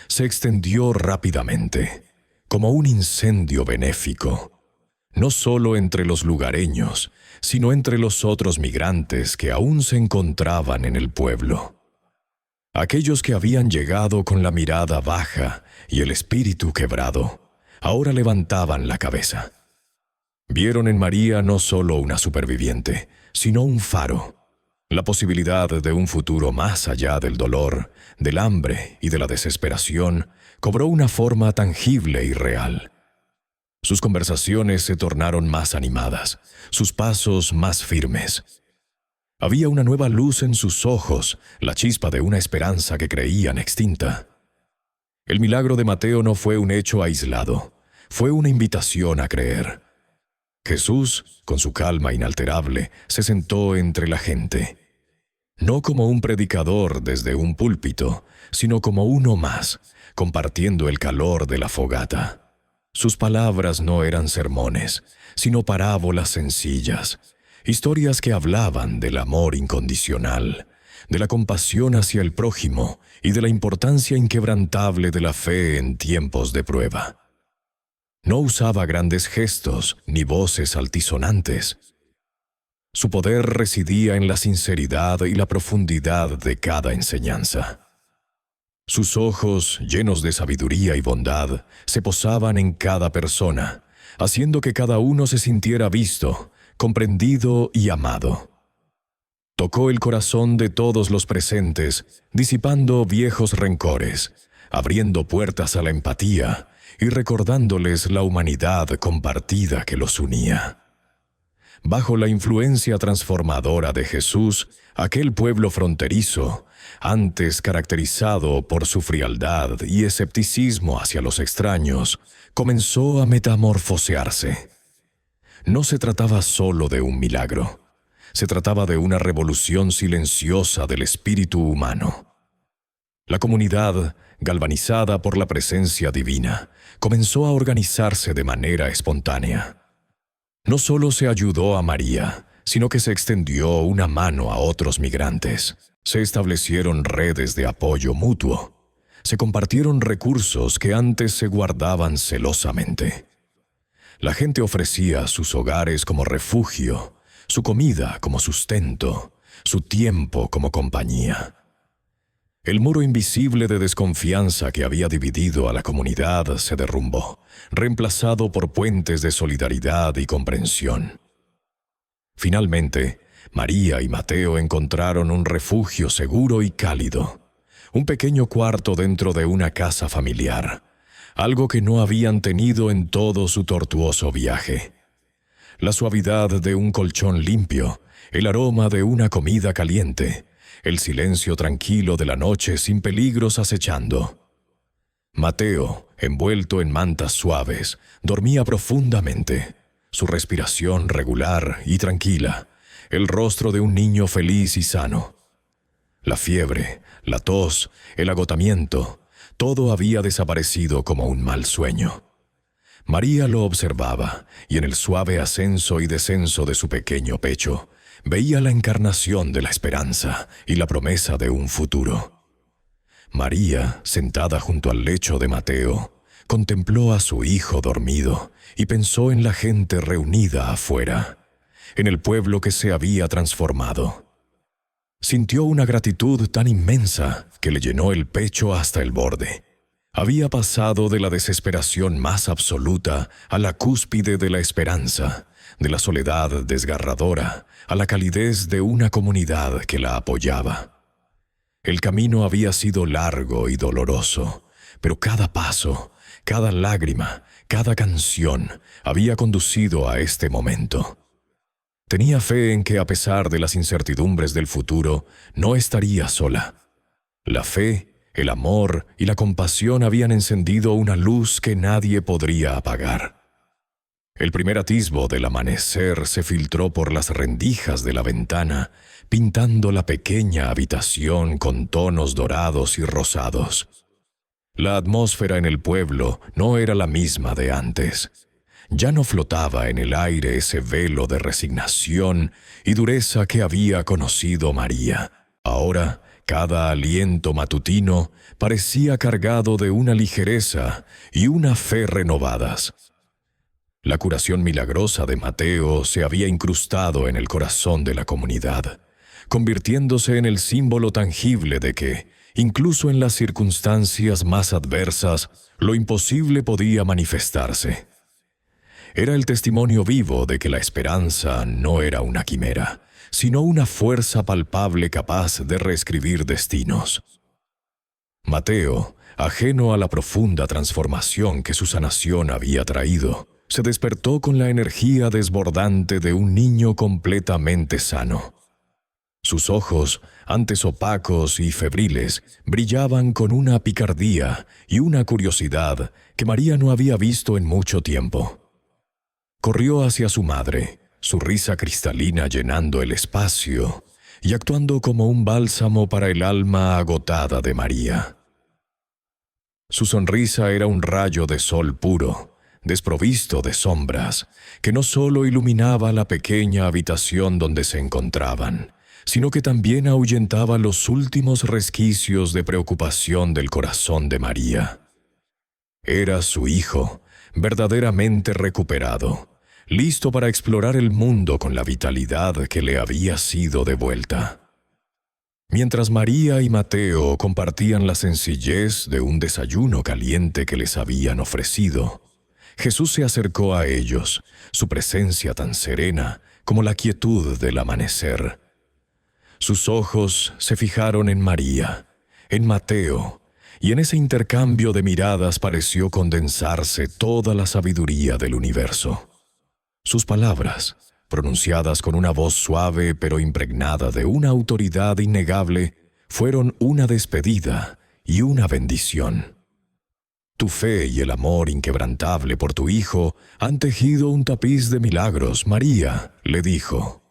se extendió rápidamente, como un incendio benéfico, no solo entre los lugareños, sino entre los otros migrantes que aún se encontraban en el pueblo. Aquellos que habían llegado con la mirada baja y el espíritu quebrado, ahora levantaban la cabeza. Vieron en María no solo una superviviente, sino un faro, la posibilidad de un futuro más allá del dolor, del hambre y de la desesperación, cobró una forma tangible y real. Sus conversaciones se tornaron más animadas, sus pasos más firmes. Había una nueva luz en sus ojos, la chispa de una esperanza que creían extinta. El milagro de Mateo no fue un hecho aislado, fue una invitación a creer. Jesús, con su calma inalterable, se sentó entre la gente. No como un predicador desde un púlpito, sino como uno más, compartiendo el calor de la fogata. Sus palabras no eran sermones, sino parábolas sencillas, historias que hablaban del amor incondicional, de la compasión hacia el prójimo y de la importancia inquebrantable de la fe en tiempos de prueba. No usaba grandes gestos ni voces altisonantes. Su poder residía en la sinceridad y la profundidad de cada enseñanza. Sus ojos, llenos de sabiduría y bondad, se posaban en cada persona, haciendo que cada uno se sintiera visto, comprendido y amado. Tocó el corazón de todos los presentes, disipando viejos rencores, abriendo puertas a la empatía y recordándoles la humanidad compartida que los unía. Bajo la influencia transformadora de Jesús, aquel pueblo fronterizo, antes caracterizado por su frialdad y escepticismo hacia los extraños, comenzó a metamorfosearse. No se trataba solo de un milagro, se trataba de una revolución silenciosa del espíritu humano. La comunidad, galvanizada por la presencia divina, comenzó a organizarse de manera espontánea. No solo se ayudó a María, sino que se extendió una mano a otros migrantes. Se establecieron redes de apoyo mutuo. Se compartieron recursos que antes se guardaban celosamente. La gente ofrecía sus hogares como refugio, su comida como sustento, su tiempo como compañía. El muro invisible de desconfianza que había dividido a la comunidad se derrumbó, reemplazado por puentes de solidaridad y comprensión. Finalmente, María y Mateo encontraron un refugio seguro y cálido, un pequeño cuarto dentro de una casa familiar, algo que no habían tenido en todo su tortuoso viaje. La suavidad de un colchón limpio, el aroma de una comida caliente, el silencio tranquilo de la noche sin peligros acechando. Mateo, envuelto en mantas suaves, dormía profundamente, su respiración regular y tranquila, el rostro de un niño feliz y sano. La fiebre, la tos, el agotamiento, todo había desaparecido como un mal sueño. María lo observaba, y en el suave ascenso y descenso de su pequeño pecho, veía la encarnación de la esperanza y la promesa de un futuro. María, sentada junto al lecho de Mateo, contempló a su hijo dormido y pensó en la gente reunida afuera, en el pueblo que se había transformado. Sintió una gratitud tan inmensa que le llenó el pecho hasta el borde. Había pasado de la desesperación más absoluta a la cúspide de la esperanza, de la soledad desgarradora a la calidez de una comunidad que la apoyaba. El camino había sido largo y doloroso, pero cada paso, cada lágrima, cada canción había conducido a este momento. Tenía fe en que, a pesar de las incertidumbres del futuro, no estaría sola. La fe, el amor y la compasión habían encendido una luz que nadie podría apagar. El primer atisbo del amanecer se filtró por las rendijas de la ventana, pintando la pequeña habitación con tonos dorados y rosados. La atmósfera en el pueblo no era la misma de antes. Ya no flotaba en el aire ese velo de resignación y dureza que había conocido María. Ahora, cada aliento matutino parecía cargado de una ligereza y una fe renovadas. La curación milagrosa de Mateo se había incrustado en el corazón de la comunidad, convirtiéndose en el símbolo tangible de que, incluso en las circunstancias más adversas, lo imposible podía manifestarse. Era el testimonio vivo de que la esperanza no era una quimera, sino una fuerza palpable capaz de reescribir destinos. Mateo, ajeno a la profunda transformación que su sanación había traído, se despertó con la energía desbordante de un niño completamente sano. Sus ojos, antes opacos y febriles, brillaban con una picardía y una curiosidad que María no había visto en mucho tiempo. Corrió hacia su madre, su risa cristalina llenando el espacio y actuando como un bálsamo para el alma agotada de María. Su sonrisa era un rayo de sol puro, desprovisto de sombras, que no solo iluminaba la pequeña habitación donde se encontraban, sino que también ahuyentaba los últimos resquicios de preocupación del corazón de María. Era su hijo, verdaderamente recuperado, listo para explorar el mundo con la vitalidad que le había sido devuelta. Mientras María y Mateo compartían la sencillez de un desayuno caliente que les habían ofrecido, Jesús se acercó a ellos, su presencia tan serena como la quietud del amanecer. Sus ojos se fijaron en María, en Mateo, y en ese intercambio de miradas pareció condensarse toda la sabiduría del universo. Sus palabras, pronunciadas con una voz suave pero impregnada de una autoridad innegable, fueron una despedida y una bendición. Tu fe y el amor inquebrantable por tu hijo han tejido un tapiz de milagros, María, le dijo.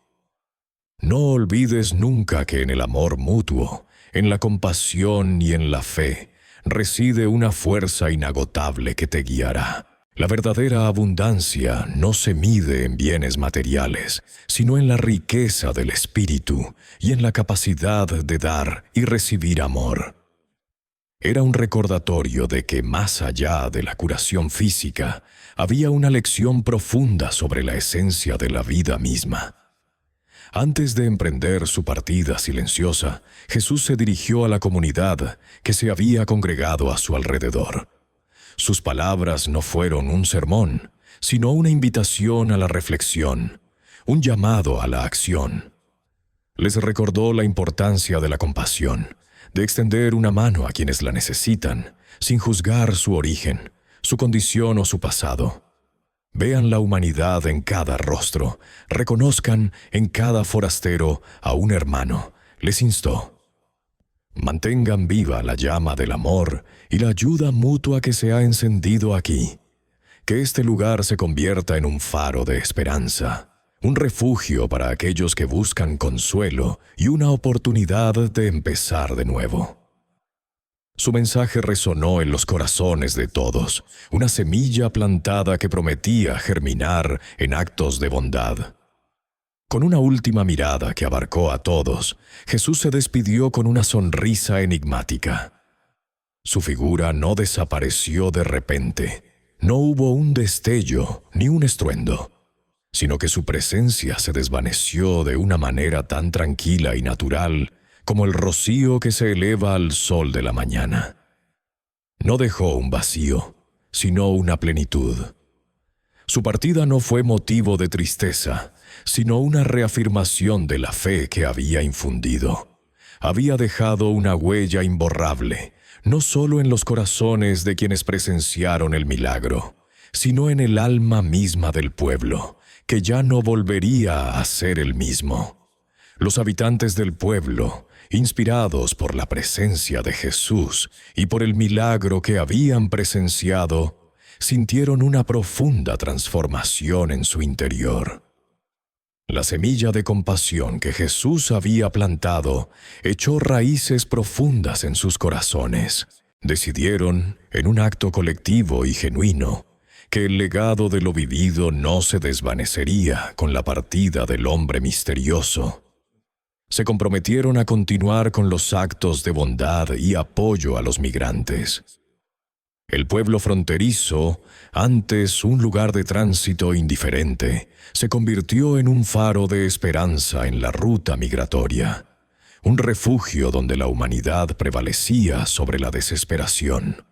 No olvides nunca que en el amor mutuo, en la compasión y en la fe, reside una fuerza inagotable que te guiará. La verdadera abundancia no se mide en bienes materiales, sino en la riqueza del espíritu y en la capacidad de dar y recibir amor. Era un recordatorio de que más allá de la curación física, había una lección profunda sobre la esencia de la vida misma. Antes de emprender su partida silenciosa, Jesús se dirigió a la comunidad que se había congregado a su alrededor. Sus palabras no fueron un sermón, sino una invitación a la reflexión, un llamado a la acción. Les recordó la importancia de la compasión, de extender una mano a quienes la necesitan, sin juzgar su origen, su condición o su pasado. Vean la humanidad en cada rostro, reconozcan en cada forastero a un hermano, les instó. Mantengan viva la llama del amor y la ayuda mutua que se ha encendido aquí. Que este lugar se convierta en un faro de esperanza, un refugio para aquellos que buscan consuelo y una oportunidad de empezar de nuevo. Su mensaje resonó en los corazones de todos, una semilla plantada que prometía germinar en actos de bondad. Con una última mirada que abarcó a todos, Jesús se despidió con una sonrisa enigmática. Su figura no desapareció de repente. No hubo un destello ni un estruendo, sino que su presencia se desvaneció de una manera tan tranquila y natural como el rocío que se eleva al sol de la mañana. No dejó un vacío, sino una plenitud. Su partida no fue motivo de tristeza, sino una reafirmación de la fe que había infundido. Había dejado una huella imborrable, no solo en los corazones de quienes presenciaron el milagro, sino en el alma misma del pueblo, que ya no volvería a ser el mismo. Los habitantes del pueblo, inspirados por la presencia de Jesús y por el milagro que habían presenciado, sintieron una profunda transformación en su interior. La semilla de compasión que Jesús había plantado echó raíces profundas en sus corazones. Decidieron, en un acto colectivo y genuino, que el legado de lo vivido no se desvanecería con la partida del hombre misterioso. Se comprometieron a continuar con los actos de bondad y apoyo a los migrantes. El pueblo fronterizo, antes un lugar de tránsito indiferente, se convirtió en un faro de esperanza en la ruta migratoria, un refugio donde la humanidad prevalecía sobre la desesperación.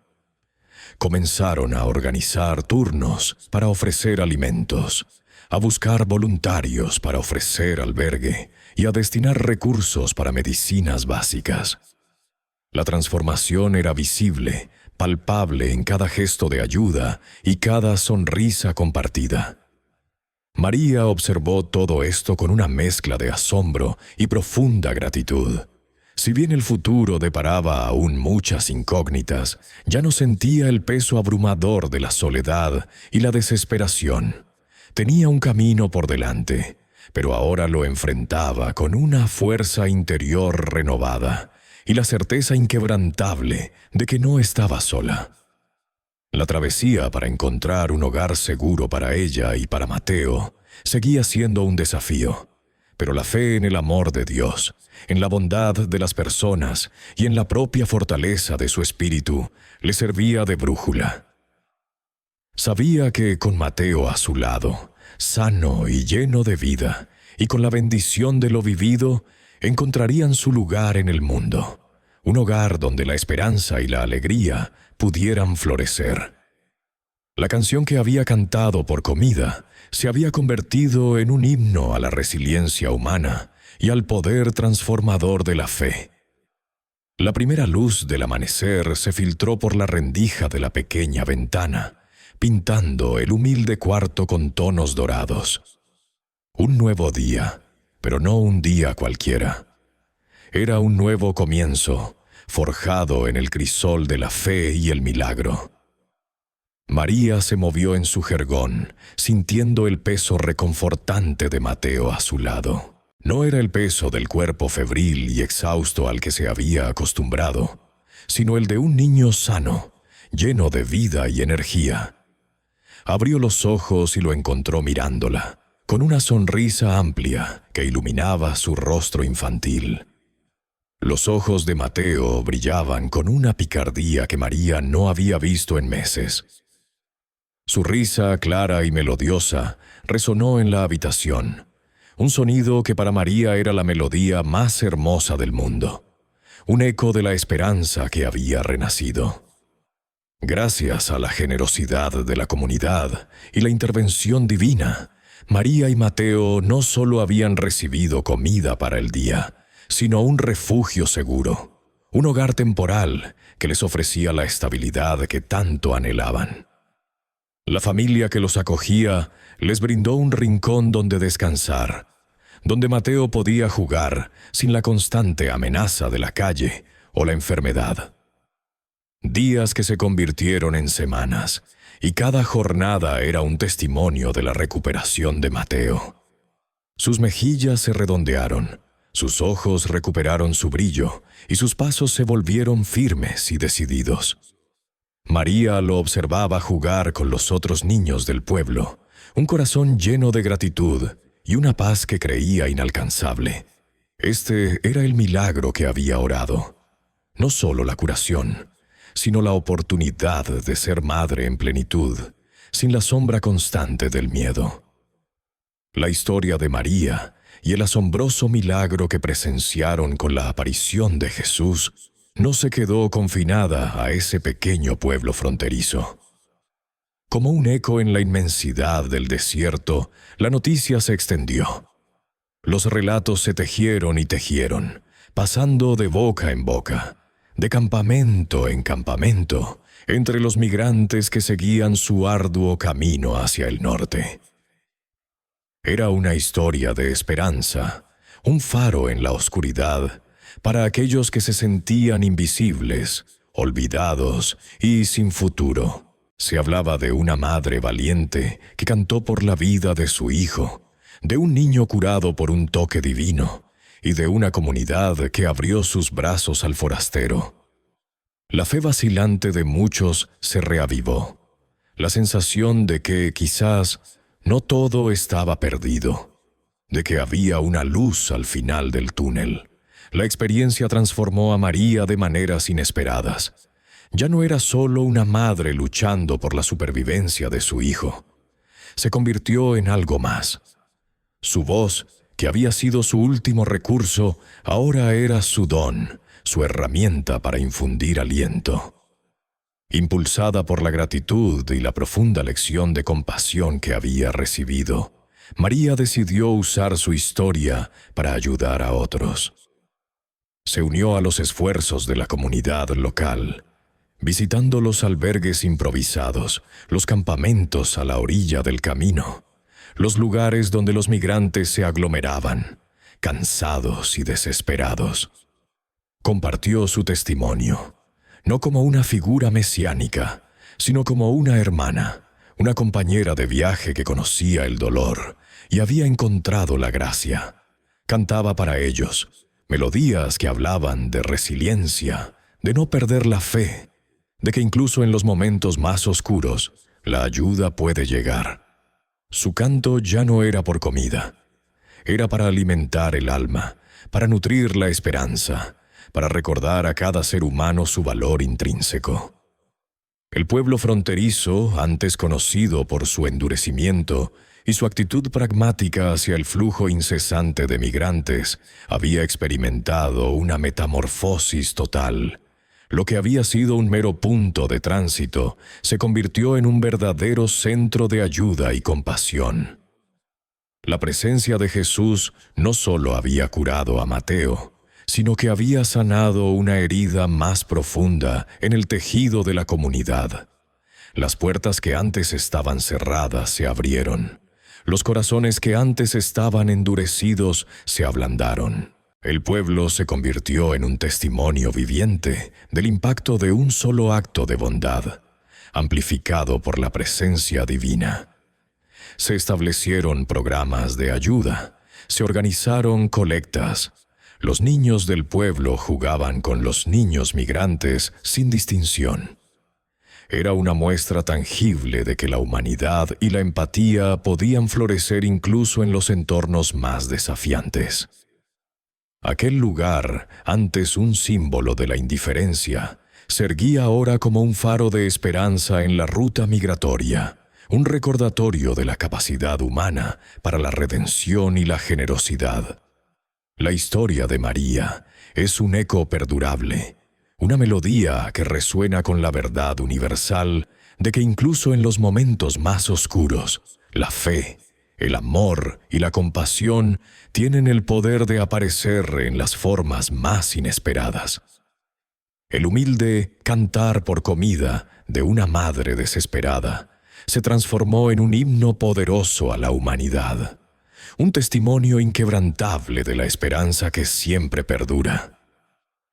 Comenzaron a organizar turnos para ofrecer alimentos, a buscar voluntarios para ofrecer albergue y a destinar recursos para medicinas básicas. La transformación era visible, palpable en cada gesto de ayuda y cada sonrisa compartida. María observó todo esto con una mezcla de asombro y profunda gratitud. Si bien el futuro deparaba aún muchas incógnitas, ya no sentía el peso abrumador de la soledad y la desesperación. Tenía un camino por delante, pero ahora lo enfrentaba con una fuerza interior renovada y la certeza inquebrantable de que no estaba sola. La travesía para encontrar un hogar seguro para ella y para Mateo seguía siendo un desafío, pero la fe en el amor de Dios, en la bondad de las personas y en la propia fortaleza de su espíritu le servía de brújula. Sabía que con Mateo a su lado, sano y lleno de vida, y con la bendición de lo vivido, encontrarían su lugar en el mundo, un hogar donde la esperanza y la alegría pudieran florecer. La canción que había cantado por comida se había convertido en un himno a la resiliencia humana y al poder transformador de la fe. La primera luz del amanecer se filtró por la rendija de la pequeña ventana, pintando el humilde cuarto con tonos dorados. Un nuevo día, pero no un día cualquiera. Era un nuevo comienzo, forjado en el crisol de la fe y el milagro. María se movió en su jergón, sintiendo el peso reconfortante de Mateo a su lado. No era el peso del cuerpo febril y exhausto al que se había acostumbrado, sino el de un niño sano, lleno de vida y energía. Abrió los ojos y lo encontró mirándola, con una sonrisa amplia que iluminaba su rostro infantil. Los ojos de Mateo brillaban con una picardía que María no había visto en meses. Su risa clara y melodiosa resonó en la habitación, un sonido que para María era la melodía más hermosa del mundo, un eco de la esperanza que había renacido. Gracias a la generosidad de la comunidad y la intervención divina, María y Mateo no solo habían recibido comida para el día, sino un refugio seguro, un hogar temporal que les ofrecía la estabilidad que tanto anhelaban. La familia que los acogía les brindó un rincón donde descansar, donde Mateo podía jugar sin la constante amenaza de la calle o la enfermedad. Días que se convirtieron en semanas, y cada jornada era un testimonio de la recuperación de Mateo. Sus mejillas se redondearon, sus ojos recuperaron su brillo, y sus pasos se volvieron firmes y decididos. María lo observaba jugar con los otros niños del pueblo, un corazón lleno de gratitud y una paz que creía inalcanzable. Este era el milagro que había orado. No solo la curación, sino la oportunidad de ser madre en plenitud, sin la sombra constante del miedo. La historia de María y el asombroso milagro que presenciaron con la aparición de Jesús no se quedó confinada a ese pequeño pueblo fronterizo. Como un eco en la inmensidad del desierto, la noticia se extendió. Los relatos se tejieron y tejieron, pasando de boca en boca, de campamento en campamento, entre los migrantes que seguían su arduo camino hacia el norte. Era una historia de esperanza, un faro en la oscuridad, para aquellos que se sentían invisibles, olvidados y sin futuro. Se hablaba de una madre valiente que cantó por la vida de su hijo, de un niño curado por un toque divino, y de una comunidad que abrió sus brazos al forastero. La fe vacilante de muchos se reavivó. La sensación de que quizás no todo estaba perdido, de que había una luz al final del túnel. La experiencia transformó a María de maneras inesperadas. Ya no era solo una madre luchando por la supervivencia de su hijo. Se convirtió en algo más. Su voz, que había sido su último recurso, ahora era su don, su herramienta para infundir aliento. Impulsada por la gratitud y la profunda lección de compasión que había recibido, María decidió usar su historia para ayudar a otros. Se unió a los esfuerzos de la comunidad local, visitando los albergues improvisados, los campamentos a la orilla del camino, los lugares donde los migrantes se aglomeraban, cansados y desesperados. Compartió su testimonio, no como una figura mesiánica, sino como una hermana, una compañera de viaje que conocía el dolor y había encontrado la gracia. Cantaba para ellos melodías que hablaban de resiliencia, de no perder la fe, de que incluso en los momentos más oscuros, la ayuda puede llegar. Su canto ya no era por comida, era para alimentar el alma, para nutrir la esperanza, para recordar a cada ser humano su valor intrínseco. El pueblo fronterizo, antes conocido por su endurecimiento y su actitud pragmática hacia el flujo incesante de migrantes, había experimentado una metamorfosis total. Lo que había sido un mero punto de tránsito se convirtió en un verdadero centro de ayuda y compasión. La presencia de Jesús no solo había curado a Mateo, sino que había sanado una herida más profunda en el tejido de la comunidad. Las puertas que antes estaban cerradas se abrieron. Los corazones que antes estaban endurecidos se ablandaron. El pueblo se convirtió en un testimonio viviente del impacto de un solo acto de bondad, amplificado por la presencia divina. Se establecieron programas de ayuda, se organizaron colectas. Los niños del pueblo jugaban con los niños migrantes sin distinción. Era una muestra tangible de que la humanidad y la empatía podían florecer incluso en los entornos más desafiantes. Aquel lugar, antes un símbolo de la indiferencia, se erguía ahora como un faro de esperanza en la ruta migratoria, un recordatorio de la capacidad humana para la redención y la generosidad. La historia de María es un eco perdurable, una melodía que resuena con la verdad universal de que incluso en los momentos más oscuros, la fe, el amor y la compasión tienen el poder de aparecer en las formas más inesperadas. El humilde cantar por comida de una madre desesperada se transformó en un himno poderoso a la humanidad, un testimonio inquebrantable de la esperanza que siempre perdura.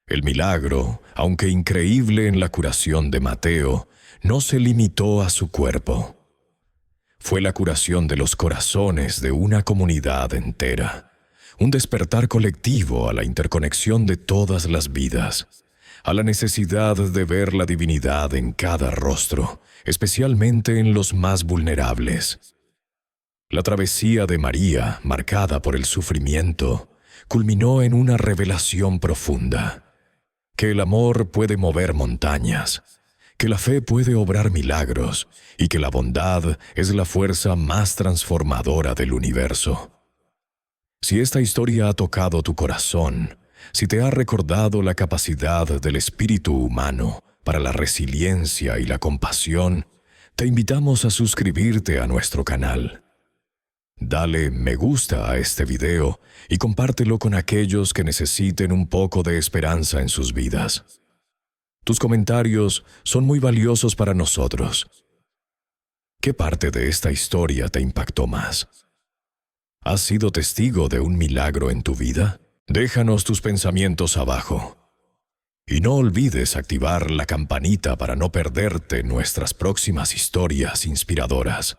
El milagro, aunque increíble en la curación de Mateo, no se limitó a su cuerpo. Fue la curación de los corazones de una comunidad entera, un despertar colectivo a la interconexión de todas las vidas, a la necesidad de ver la divinidad en cada rostro, especialmente en los más vulnerables. La travesía de María, marcada por el sufrimiento, culminó en una revelación profunda. que el amor puede mover montañas, que la fe puede obrar milagros y que la bondad es la fuerza más transformadora del universo. Si esta historia ha tocado tu corazón, si te ha recordado la capacidad del espíritu humano para la resiliencia y la compasión, te invitamos a suscribirte a nuestro canal. Dale me gusta a este video y compártelo con aquellos que necesiten un poco de esperanza en sus vidas. Tus comentarios son muy valiosos para nosotros. ¿Qué parte de esta historia te impactó más? ¿Has sido testigo de un milagro en tu vida? Déjanos tus pensamientos abajo. Y no olvides activar la campanita para no perderte nuestras próximas historias inspiradoras.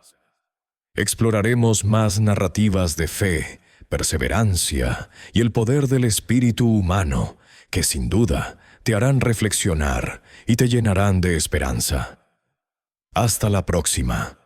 Exploraremos más narrativas de fe, perseverancia y el poder del espíritu humano que sin duda te harán reflexionar y te llenarán de esperanza. Hasta la próxima.